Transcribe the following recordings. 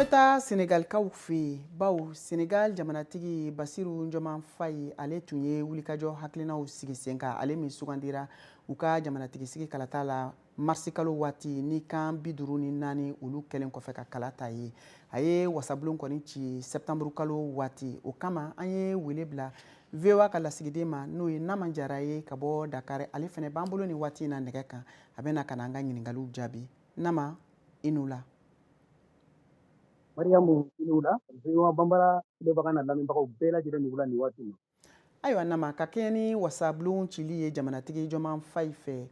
bɛ taa Senegalikaw fɛ yen bawo Senegal jamanatigi Basiru Njɔman Fayi ale tun ye wulikajɔ hakilinaw sigi sen kan ale min sugandira u ka jamanatigisi kalata la marisi kalo waati ni kan 54 olu kɛlen kɔfɛ ka kala ta ye a ye wasabulon kɔni ci septembre kalo waati o kama an ye wele bila VOA ka lasigiden ma n'o ye Nama Jara ye ka bɔ Dakar ale fɛnɛ b'an bolo ni waati in na nɛgɛ kan a bɛna ka na an ka ɲininkaliw jaabi Nama i n'u la. Mariamu Inula, VOA Bambara, Lebagana Lamimbago, Bela Jire Nugula Niwati. Ayiwa Nama ka kɛɲɛ ni wasabulon cili ye jamanatigi Jɔman Fayi fɛ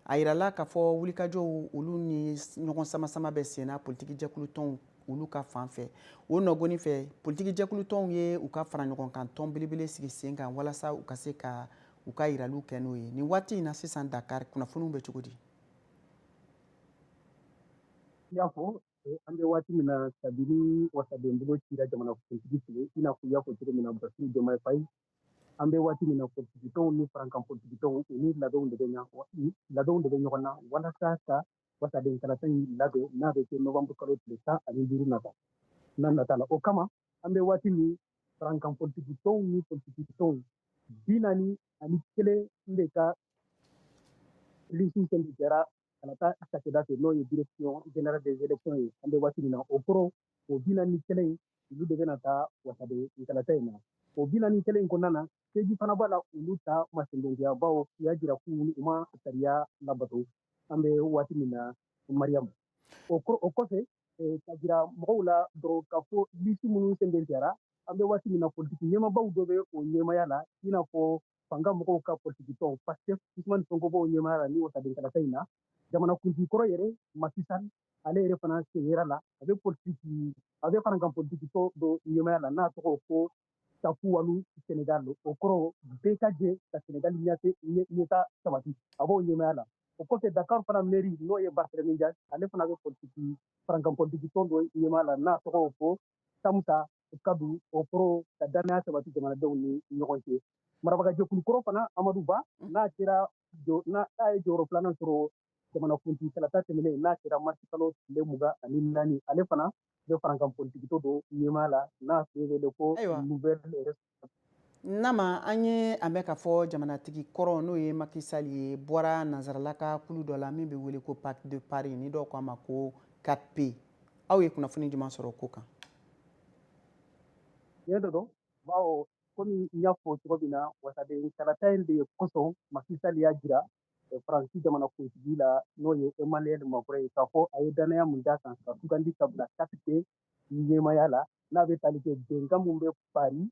a yirala k'a fɔ wulikajɔw olu ni ɲɔgɔn sama-sama bɛ senna politiki jɛkulu tɔnw olu ka fan fɛ o nɔgɔni fɛ politiki jɛkulu tɔnw ye u ka fara ɲɔgɔn kan tɔn belebele sigi sen kan walasa u ka se ka u ka yiraliw kɛ n'o ye nin waati in na sisan Dakar kunnafoniw bɛ cogo di? Yafo an bɛ waati min na kabini wasaden bolo cira jamana kuntigi sigi i n'a fɔ y'a fɔ cogo min na Basiru Diomaye Faye an bɛ waati min na politiki tɔnw ni farankan politiki tɔnw u ni ladonw de bɛ ɲɔgɔn na walasa ka wasaden kalata in labɛn n'a bɛ kɛ novembre kalo tile 15 nata la o kama an bɛ waati min farankan politiki tɔnw ni politiki tɔnw 41 de ka liste sɛndi kɛra kalata cakɛda fɛ n'o ye direction générale des élections ye an bɛ waati min na o kɔrɔ o 41 in olu de bɛna taa wasaden kalata in na o 41 in kɔnɔna na seji fana b'a la olu ta ma sɛndɛntiya bawo u y'a jira k'u ma sariya labato an bɛ waati min na Mariamu o kɔfɛ ka jira mɔgɔw la dɔrɔn ka fɔ liste minnu sɛndɛntiyara an bɛ waati min na politiki ɲɛmaabaw dɔ bɛ o ɲɛmaaya la i n'a fɔ fanga mɔgɔw ka politiki tɔn Pastef Usmane Sonko b'o ɲɛmaaya la ni wasaden kalata in na jamana kuntigi kɔrɔ yɛrɛ Macky Sall ale yɛrɛ fana seginna la a bɛ farankan politiki tɔn dɔ ɲɛmaaya la n'a tɔgɔ ko Tafu Walu Senegal o kɔrɔ bɛɛ ka jɛ ka Senegal ɲɛta sabati a b'o ɲɛmaaya la o kɔfɛ Dakar fana mairie n'o ye Barthélémy Dias ale fana bɛ farankan politiki tɔn dɔ ɲɛmaaya la n'a tɔgɔ ko Samusa Kadu o kɔrɔ ka danaya sabati jamanadenw ni ɲɔgɔn cɛ marabagajɛkulu kɔrɔ fana Amadou Ba n'a ye jɔyɔrɔ filanan sɔrɔ jamana kuntigi kalata tɛmɛnen n'a kɛra marisi kalo tile 24 ale fana bɛ farankan politiki tɔn dɔ ɲɛmaaya la n'a wele ko nouvelle Nama an ye a mɛn k'a fɔ jamanatigi kɔrɔ n'o ye Macky Sall ye bɔra nanzaralaka kulu dɔ la min bɛ wele ko Parti de Paris ni dɔw k'a ma ko 4P aw ye kunnafoni jumɛn sɔrɔ o ko kan? Tiɲɛ de don bawo komi n y'a fɔ cogo min na wasaden kalata in de kosɔn Macky Sall y'a jira Faransi jamana kuntigi la n'o ye Emmanuel Macron ye k'a fɔ a ye danaya mun d'a kan ka sugandi ka bila 4P ɲɛmaaya la n'a bɛ tali kɛ bɛnkan mun bɛ Paris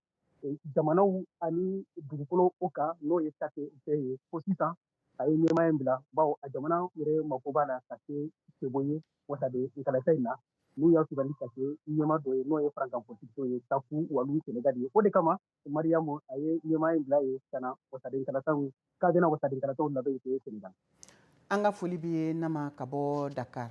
jamanaw ani dugukolo o kan n'o ye sake ye fo sisan a ye ɲɛmaaya in bila bawo a jamana yɛrɛ mako b'a la ka kɛ sebo ye wasaden kalata in na n'u y'a sugandi ka kɛ ɲɛma dɔ ye n'o ye farankan politiki ye Tafu Walu Senegal ye o de kama Mariamu a ye ɲɛmaaya in bila ye ka na wasaden kalataw k'a bɛna wasaden kalataw labɛn kɛ Senegal. An ka foli b'i ye Nama ka bɔ Dakar.